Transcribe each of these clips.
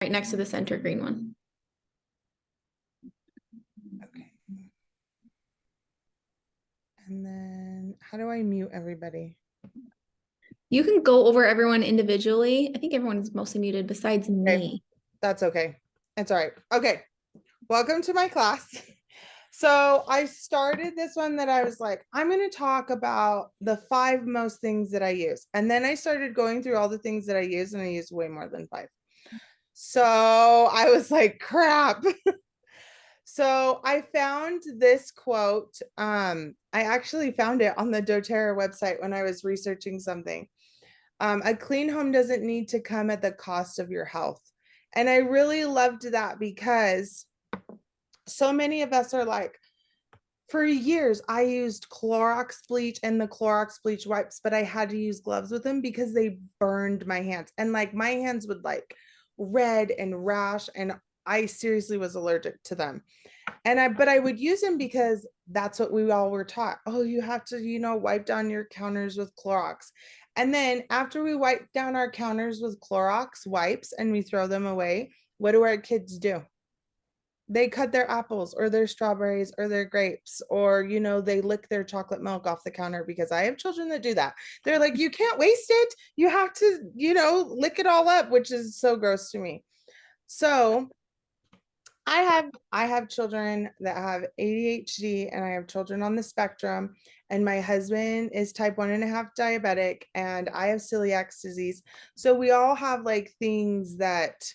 right next to the center green one. Okay. And then how do I mute everybody? You can go over everyone individually. I think everyone's mostly muted besides me. Okay. That's okay. It's all right. Okay. Welcome to my class. So I started this one that I was like, I'm going to talk about the 5 most things that I use. And then I started going through all the things that I use, and I use way more than 5. So I was like, crap. So I found this quote. I actually found it on the doTERRA website when I was researching something. A clean home doesn't need to come at the cost of your health. And I really loved that because so many of us are like, for years, I used Clorox bleach and the Clorox bleach wipes, but I had to use gloves with them because they burned my hands. And like my hands would like red and rash, and I seriously was allergic to them. But I would use them because that's what we all were taught. Oh, you have to, wipe down your counters with Clorox. And then after we wipe down our counters with Clorox wipes and we throw them away, what do our kids do? They cut their apples or their strawberries or their grapes, or they lick their chocolate milk off the counter, because I have children that do that. They're like, you can't waste it, you have to lick it all up, which is so gross to me. So I have children that have ADHD, and I have children on the spectrum, and my husband is type 1.5 diabetic, and I have celiac disease. So we all have like things that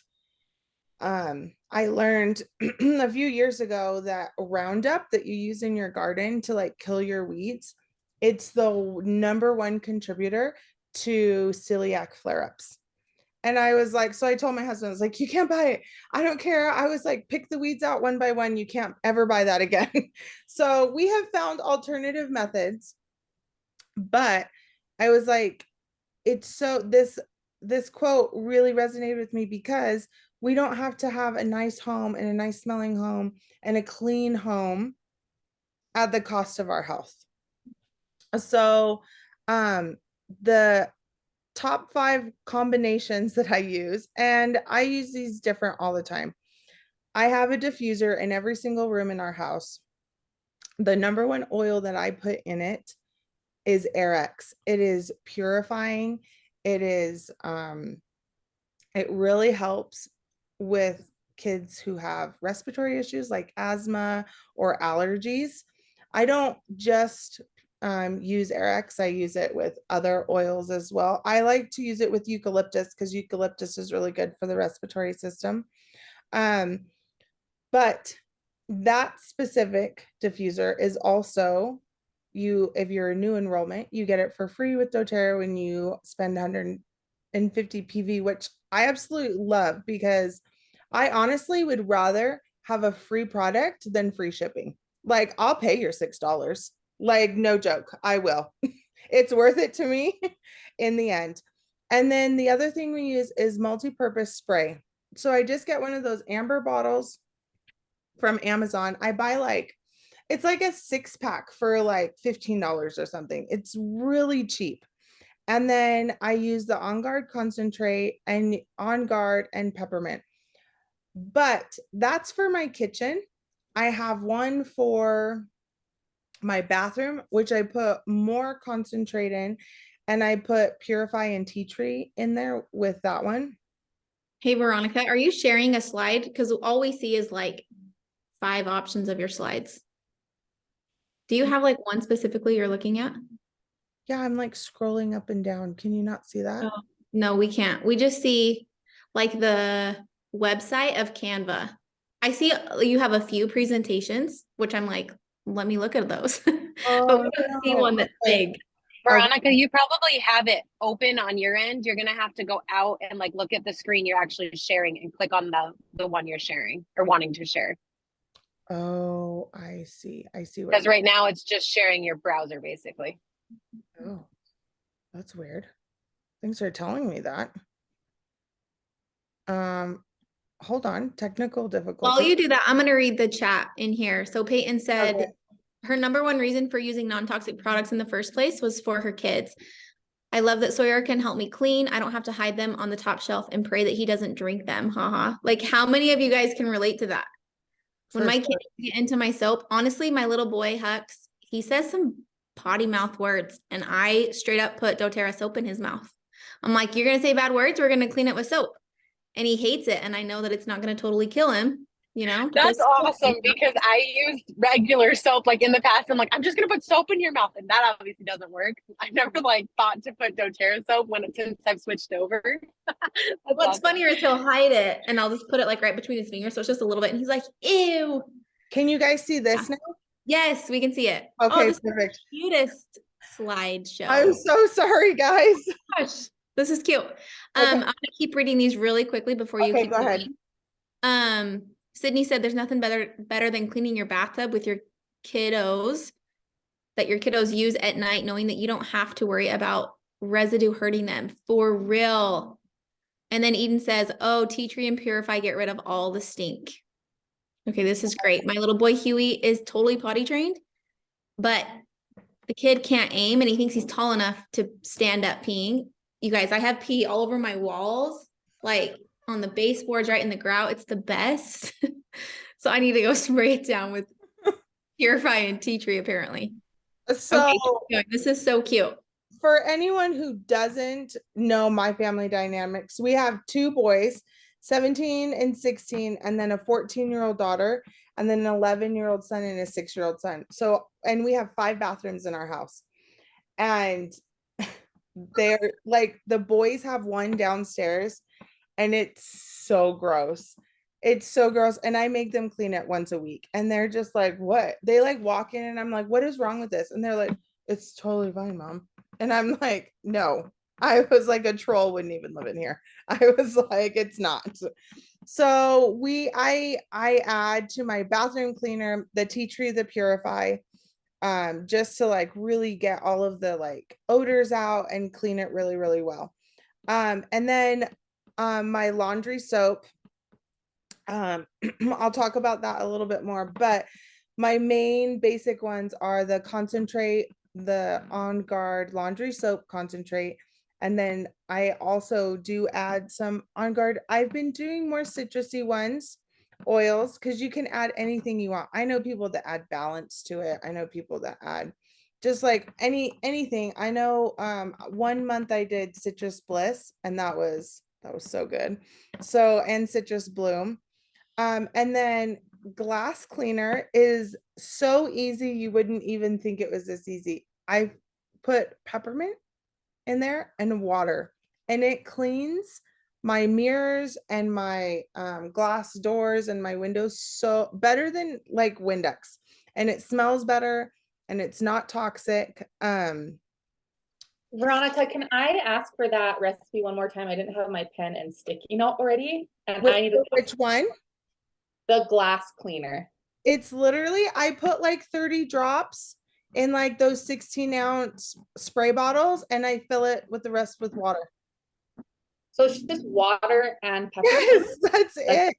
I learned a few years ago that Roundup that you use in your garden to like kill your weeds, it's the #1 contributor to celiac flare-ups. And I was like, so I told my husband, I was like, you can't buy it. I don't care. I was like, pick the weeds out one by one. You can't ever buy that again. So we have found alternative methods, but I was like, it's so this quote really resonated with me, because we don't have to have a nice home and a nice smelling home and a clean home at the cost of our health. So the top 5 combinations that I use, and I use these different all the time. I have a diffuser in every single room in our house. The #1 oil that I put in it is Airx. It is purifying. It is it really helps with kids who have respiratory issues like asthma or allergies. I don't just use Airx. I use it with other oils as well. I like to use it with eucalyptus because eucalyptus is really good for the respiratory system. But that specific diffuser is also, if you're a new enrollment, you get it for free with doTERRA when you spend 150 PV, which I absolutely love, because I honestly would rather have a free product than free shipping. Like, I'll pay your $6. Like, no joke, I will. It's worth it to me in the end. And then the other thing we use is multi-purpose spray. So I just get one of those amber bottles from Amazon. I buy it's like a 6-pack for like $15 or something. It's really cheap. And then I use the On Guard concentrate and On Guard and peppermint. But that's for my kitchen. I have one for my bathroom, which I put more concentrate in, and I put Purify and Tea Tree in there with that one. Hey, Veronica, are you sharing a slide? Because all we see is like 5 options of your slides. Do you have like one specifically you're looking at? Yeah, I'm like scrolling up and down. Can you not see that? Oh, no, we can't. We just see like the website of Canva. I see you have a few presentations, which I'm like, let me look at those. But we don't see one that's big. Veronica, you probably have it open on your end. You're gonna have to go out and like look at the screen you're actually sharing and click on the one you're sharing or wanting to share. Oh, I see. I see. Because right now it's just sharing your browser basically. Oh, that's weird. Thanks for telling me that. Hold on. Technical difficulty. While you do that, I'm going to read the chat in here. So Peyton said, Okay. her #1 reason for using non-toxic products in the first place was for her kids. I love that Sawyer can help me clean. I don't have to hide them on the top shelf and pray that he doesn't drink them. Haha. Like, how many of you guys can relate to that? When For my sure. kids get into my soap, honestly, my little boy Hux, he says some potty mouth words, and I straight up put doTERRA soap in his mouth. I'm like, you're gonna say bad words, we're gonna clean it with soap. And he hates it, and I know that it's not gonna totally kill him, you know. That's awesome because I used regular soap like in the past. I'm like, I'm just gonna put soap in your mouth, and that obviously doesn't work. I never like thought to put doTERRA soap since I've switched over. What's awesome. funnier is he'll hide it, and I'll just put it like right between his fingers, so it's just a little bit, and he's like, ew. Can you guys see this now? Yes, we can see it. Okay, this perfect. Is the cutest slideshow. I'm so sorry, guys. Gosh, this is cute. Okay. I'm gonna keep reading these really quickly before you Okay, keep go ahead. going. Sydney said there's nothing better than cleaning your bathtub with your kiddos that your kiddos use at night, knowing that you don't have to worry about residue hurting them. For real. And then Eden says, oh, tea tree and purify, get rid of all the stink. Okay, this is great. My little boy Huey is totally potty trained, but the kid can't aim and he thinks he's tall enough to stand up peeing. You guys, I have pee all over my walls, like on the baseboards, right in the grout. It's the best. So I need to go spray it down with purify and tea tree, apparently. So okay, this is so cute. For anyone who doesn't know my family dynamics, we have two boys, 17 and 16, and then a 14-year-old daughter, and then an 11-year-old son and a 6-year-old son. So, and we have 5 bathrooms in our house. And they're like, the boys have one downstairs, and it's so gross. It's so gross. And I make them clean it once a week. And they're just like, what? They like walk in and I'm like, what is wrong with this? And they're like, it's totally fine, Mom. And I'm like, no. I was like, a troll wouldn't even live in here. I was like, it's not. So I add to my bathroom cleaner the tea tree, the purify, just to like really get all of the like odors out and clean it really, really well. And then my laundry soap, I'll talk about that a little bit more, but my main basic ones are the concentrate, the On Guard laundry soap concentrate, and then I also do add some On Guard. I've been doing more citrusy ones, oils, because you can add anything you want. I know people that add balance to it. I know people that add just like anything. I know 1 month I did Citrus Bliss, and that was so good. So, and Citrus Bloom. And then glass cleaner is so easy, you wouldn't even think it was this easy. I put peppermint in there and water, and it cleans my mirrors and my glass doors and my windows so better than like Windex, and it smells better and it's not toxic. Veronica, can I ask for that recipe one more time? I didn't have my pen and sticky note already, and I need which one? The glass cleaner. It's literally, I put like 30 drops in like those 16-ounce spray bottles, and I fill it with the rest with water. So it's just water and pepper. Yes, that's it.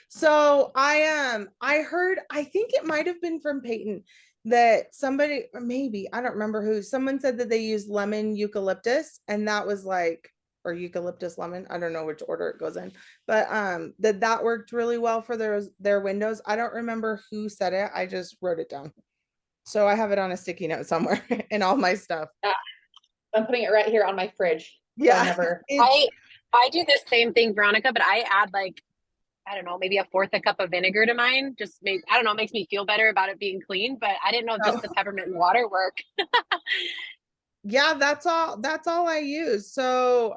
So I heard, I think it might have been from Peyton, that somebody, or maybe, I don't remember who, someone said that they used lemon eucalyptus, and that was like, or eucalyptus lemon, I don't know which order it goes in, but that worked really well for their windows. I don't remember who said it, I just wrote it down. So I have it on a sticky note somewhere in all my stuff. Yeah. I'm putting it right here on my fridge. Yeah. I do the same thing, Veronica, but I add like, I don't know, maybe a fourth a cup of vinegar to mine. Just maybe, I don't know, it makes me feel better about it being clean, but I didn't know just the peppermint and water work. Yeah, that's all I use. So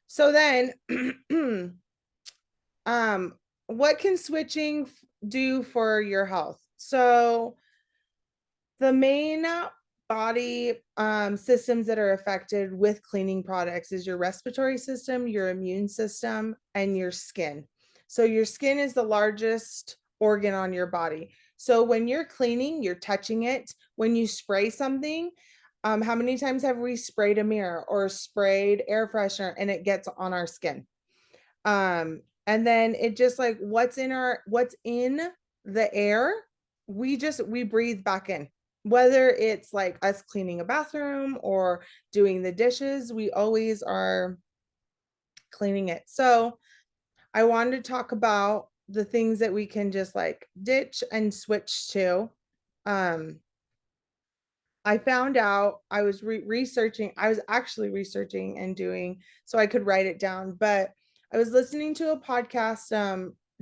so then what can switching do for your health? So the main body systems that are affected with cleaning products is your respiratory system, your immune system, and your skin. So your skin is the largest organ on your body. So when you're cleaning, you're touching it. When you spray something, how many times have we sprayed a mirror or sprayed air freshener and it gets on our skin? And then it just like what's in the air, we breathe back in. whether it's like us cleaning a bathroom or doing the dishes, we always are cleaning it. So I wanted to talk about the things that we can just like ditch and switch to. Um, I found out I was researching, I was actually researching and doing so I could write it down, but I was listening to a podcast.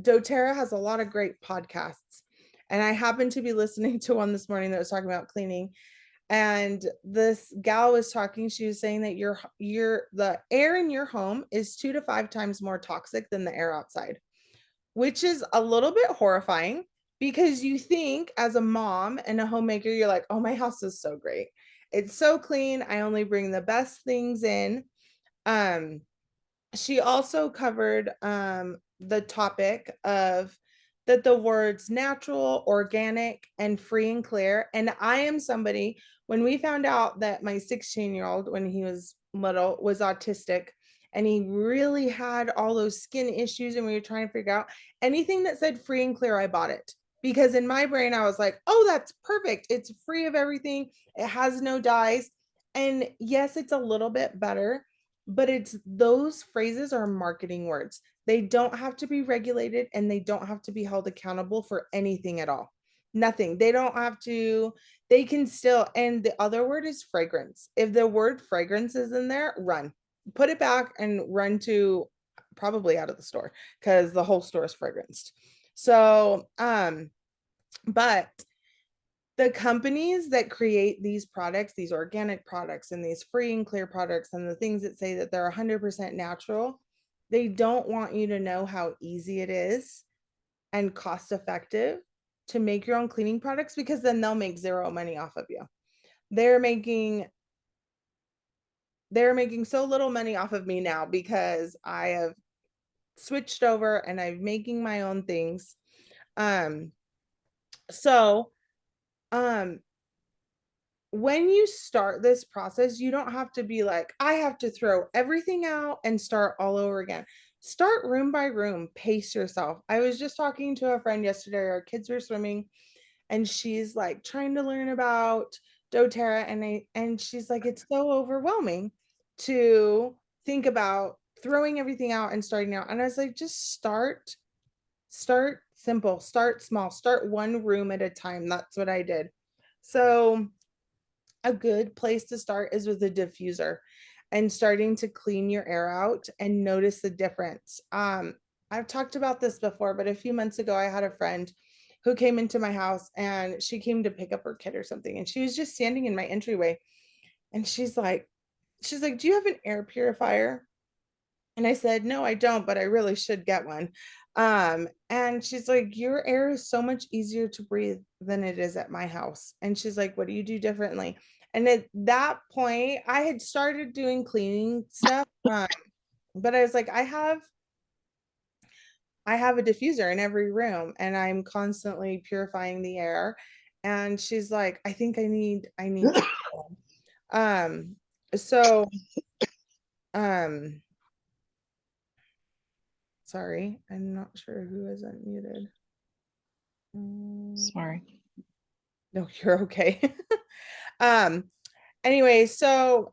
doTERRA has a lot of great podcasts, and I happened to be listening to one this morning that was talking about cleaning. And this gal was talking, she was saying that the air in your home is 2 to 5 times more toxic than the air outside, which is a little bit horrifying because you think as a mom and a homemaker, you're like, oh, my house is so great. It's so clean. I only bring the best things in. Um, she also covered the topic of that the words natural, organic, and free and clear. And I am somebody, when we found out that my 16-year-old, when he was little, was autistic, and he really had all those skin issues, and we were trying to figure out anything that said free and clear, I bought it. Because in my brain, I was like, oh, that's perfect. It's free of everything. It has no dyes. And yes, it's a little bit better, but it's those phrases are marketing words. They don't have to be regulated, and they don't have to be held accountable for anything at all. Nothing. They don't have to, they can still, and the other word is fragrance. If the word fragrance is in there, run. Put it back and run to probably out of the store because the whole store is fragranced. So, but the companies that create these products, these organic products and these free and clear products, and the things that say that they're 100% natural, they don't want you to know how easy it is and cost effective to make your own cleaning products, because then they'll make zero money off of you. They're making so little money off of me now because I have switched over and I'm making my own things. So when you start this process, you don't have to be like, I have to throw everything out and start all over again. Start room by room, pace yourself. I was just talking to a friend yesterday, our kids were swimming, and she's like trying to learn about doTERRA, and she's like, it's so overwhelming to think about throwing everything out and starting out. And I was like, just start simple, start small, start one room at a time. That's what I did. So a good place to start is with a diffuser and starting to clean your air out and notice the difference. I've talked about this before, but a few months ago, I had a friend who came into my house, and she came to pick up her kid or something. And she was just standing in my entryway, and she's like, do you have an air purifier? And I said, no, I don't, but I really should get one. And she's like, your air is so much easier to breathe than it is at my house. And she's like, what do you do differently? And at that point, I had started doing cleaning stuff. But I was like, I have a diffuser in every room, and I'm constantly purifying the air. And she's like, I think I need so sorry, I'm not sure who is unmuted. Sorry. No, you're okay. Anyway, so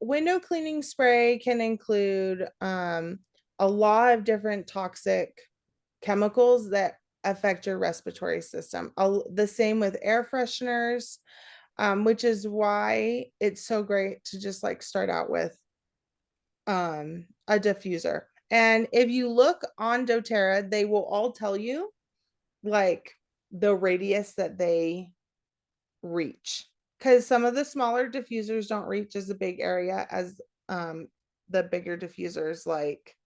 window cleaning spray can include a lot of different toxic chemicals that affect your respiratory system. The same with air fresheners, which is why it's so great to just like start out with a diffuser. And if you look on doTERRA, they will all tell you like the radius that they reach, because some of the smaller diffusers don't reach as a big area as the bigger diffusers, like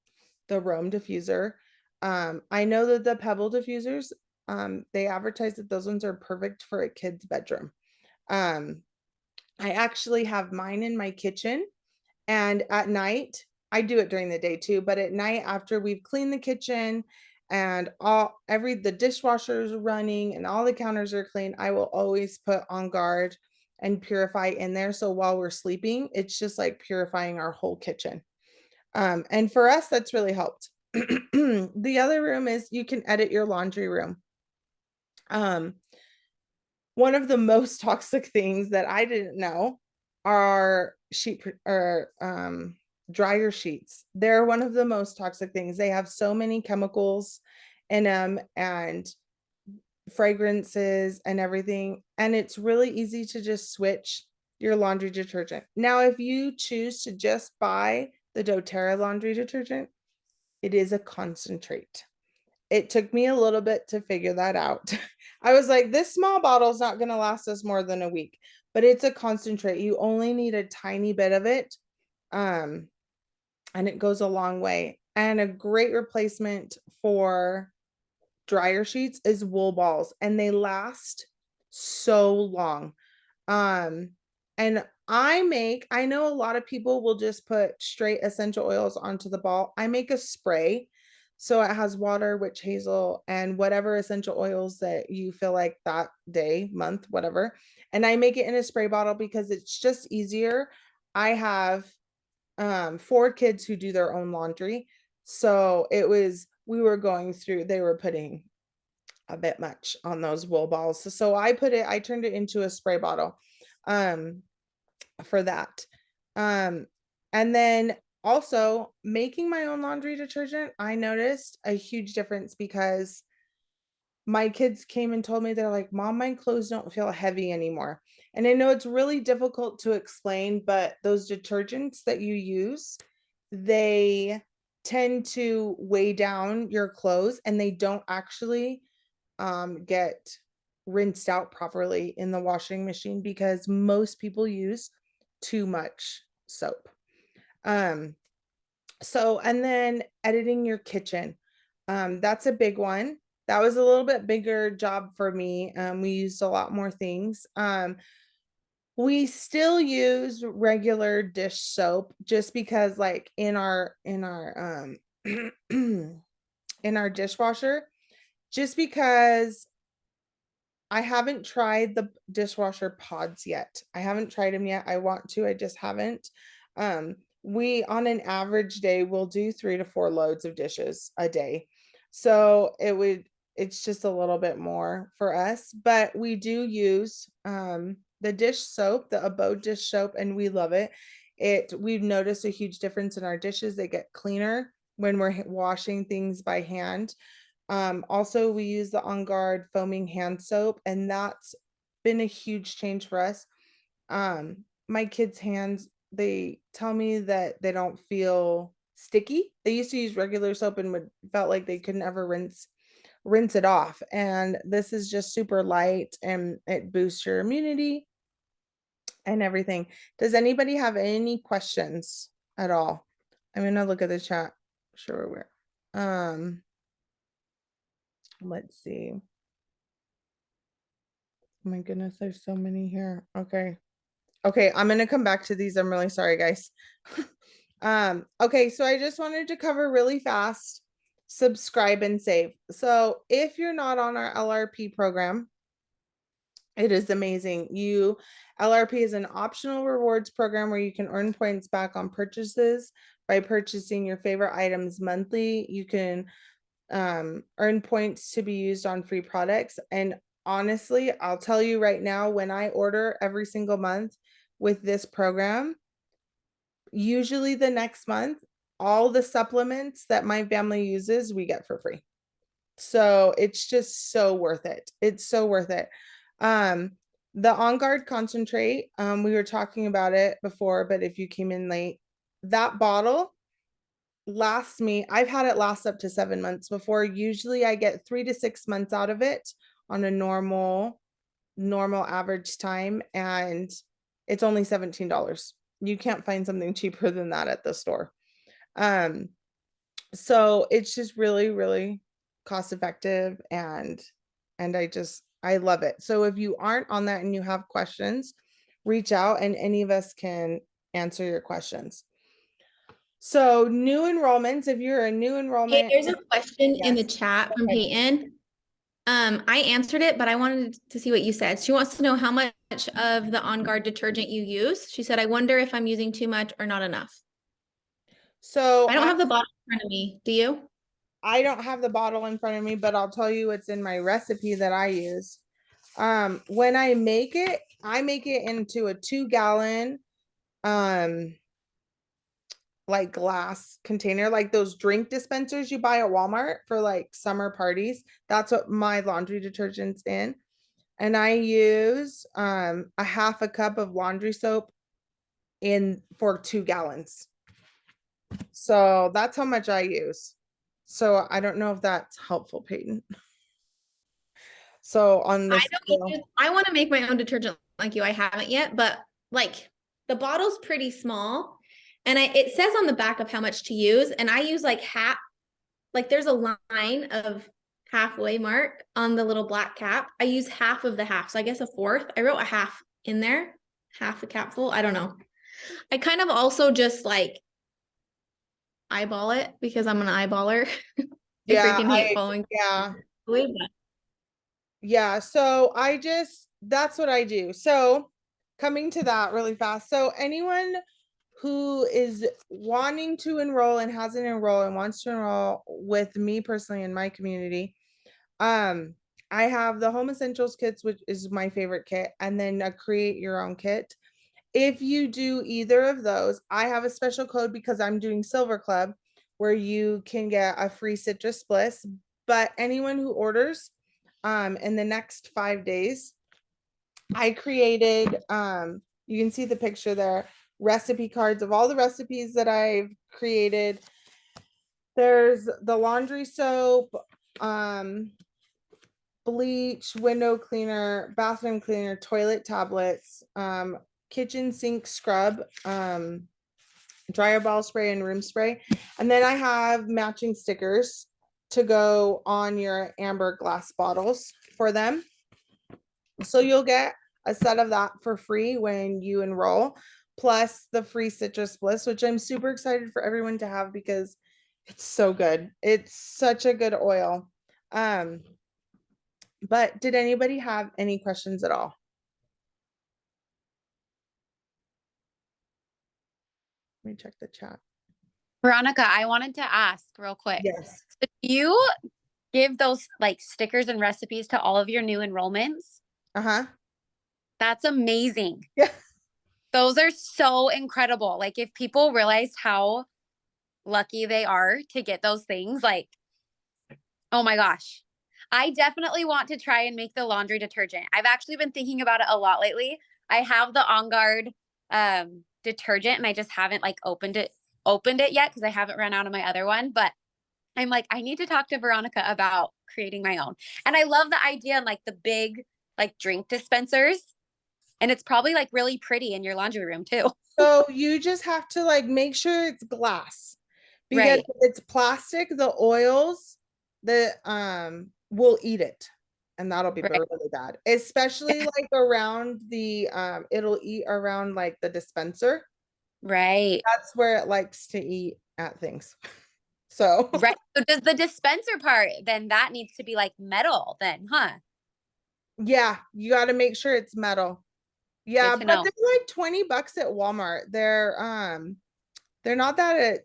the Rome diffuser. I know that the Pebble diffusers, they advertise that those ones are perfect for a kid's bedroom. I actually have mine in my kitchen, and at night, I do it during the day too, but at night after we've cleaned the kitchen and the dishwasher is running and all the counters are clean, I will always put On Guard and Purify in there. So while we're sleeping, it's just like purifying our whole kitchen. And for us, that's really helped. The other room is you can edit your laundry room. one of the most toxic things that I didn't know are dryer sheets. They're one of the most toxic things. They have so many chemicals in them and fragrances and everything. And it's really easy to just switch your laundry detergent. Now, if you choose to just buy the doTERRA laundry detergent, it is a concentrate. It took me a little bit to figure that out. I was like, this small bottle is not going to last us more than a week, but it's a concentrate. You only need a tiny bit of it. And it goes a long way. And a great replacement for dryer sheets is wool balls, and they last so long. And I know a lot of people will just put straight essential oils onto the ball. I make a spray. So it has water, witch hazel, and whatever essential oils that you feel like that day, month, whatever. And I make it in a spray bottle because it's just easier. I have 4 kids who do their own laundry. So we were going through, they were putting a bit much on those wool balls. So I turned it into a spray bottle for that. And then also making my own laundry detergent, I noticed a huge difference because my kids came and told me, they're like, Mom, my clothes don't feel heavy anymore. And I know it's really difficult to explain, but those detergents that you use, they tend to weigh down your clothes, and they don't actually get rinsed out properly in the washing machine because most people use too much soap. So, and then editing your kitchen. That's a big one. That was a little bit bigger job for me. We used a lot more things. We still use regular dish soap just because like in our in our dishwasher, just because I haven't tried the dishwasher pods yet. I haven't tried them yet. I want to, I just haven't. We on an average day will do 3 to 4 loads of dishes a day. So it's just a little bit more for us, but we do use the dish soap, the Abode dish soap, and we love it. We've noticed a huge difference in our dishes. They get cleaner when we're washing things by hand. Also, we use the On Guard foaming hand soap, and that's been a huge change for us. My kids' hands, they tell me that they don't feel sticky. They used to use regular soap and felt like they could never rinse it off. And this is just super light, and it boosts your immunity and everything. Does anybody have any questions at all? I'm gonna look at the chat. Sure, we're let's see. Oh my goodness, there's so many here. Okay, I'm gonna come back to these. I'm really sorry, guys. Okay, so I just wanted to cover really fast, subscribe and save. So if you're not on our LRP program, it is amazing. LRP is an optional rewards program where you can earn points back on purchases by purchasing your favorite items monthly. You can earn points to be used on free products. And honestly, I'll tell you right now, when I order every single month with this program, usually the next month, all the supplements that my family uses, we get for free. So it's just so worth it. It's so worth it. The On Guard concentrate, we were talking about it before, but if you came in late, that bottle lasts me, I've had it last up to 7 months before. Usually I get 3 to 6 months out of it on a normal average time, and it's only $17. You can't find something cheaper than that at the store. So it's just really, really cost effective, and I love it. So if you aren't on that and you have questions, reach out and any of us can answer your questions. So new enrollments, if you're a new Hey, enrollment. there's a question in the Yes. chat from Okay. Peyton. I answered it, but I wanted to see what you said. She wants to know how much of the On Guard detergent you use. She said, I wonder if I'm using too much or not enough. So I don't have the bottle in front of me. Do you? I don't have the bottle in front of me, but I'll tell you what's in my recipe that I use. When I make it into a 2-gallon like glass container, like those drink dispensers you buy at Walmart for like summer parties. That's what my laundry detergent's in. And I use a half a cup of laundry soap in for 2 gallons. So that's how much I use. So I don't know if that's helpful, Peyton. So on this, I want to make my own detergent like you. I haven't yet, but like the bottle's pretty small, and it says on the back of how much to use, and I use like half. Like there's a line of halfway mark on the little black cap. I use half of the half, so I guess a fourth. I wrote a half in there, half a capful. I don't know. I kind of also just like eyeball it because I'm an eyeballer. I freaking hate following. Yeah, so that's what I do. So coming to that really fast. So anyone who is wanting to enroll and hasn't enrolled and wants to enroll with me personally in my community, I have the Home Essentials kits, which is my favorite kit, and then a create your own kit. If you do either of those, I have a special code because I'm doing Silver Club where you can get a free citrus bliss. But anyone who orders in the next 5 days, I created, you can see the picture there, recipe cards of all the recipes that I've created. There's the laundry soap, bleach, window cleaner, bathroom cleaner, toilet tablets, kitchen sink scrub, dryer ball spray and room spray. And then I have matching stickers to go on your amber glass bottles for them. So you'll get a set of that for free when you enroll, plus the free citrus bliss, which I'm super excited for everyone to have because it's so good. It's such a good oil. But did anybody have any questions at all? Let me check the chat. Veronica, I wanted to ask real quick. Yes. So do you give those like stickers and recipes to all of your new enrollments? Uh-huh. That's amazing. Yeah. Those are so incredible. Like if people realized how lucky they are to get those things, like, oh my gosh. I definitely want to try and make the laundry detergent. I've actually been thinking about it a lot lately. I have the On Guard detergent and I just haven't like opened it yet because I haven't run out of my other one. But I'm like, I need to talk to Veronica about creating my own. And I love the idea and like the big like drink dispensers. And it's probably like really pretty in your laundry room too. So you just have to like make sure it's glass because Right. if it's plastic, the oils will eat it and that'll be Right. really bad, especially like around the it'll eat around like the dispenser. Right. That's where it likes to eat at things. So Right. So does the dispenser part, then that needs to be like metal then, huh? yeah, you got to make sure it's metal. Yeah, Good to but know. they're like $20 at Walmart. They're not that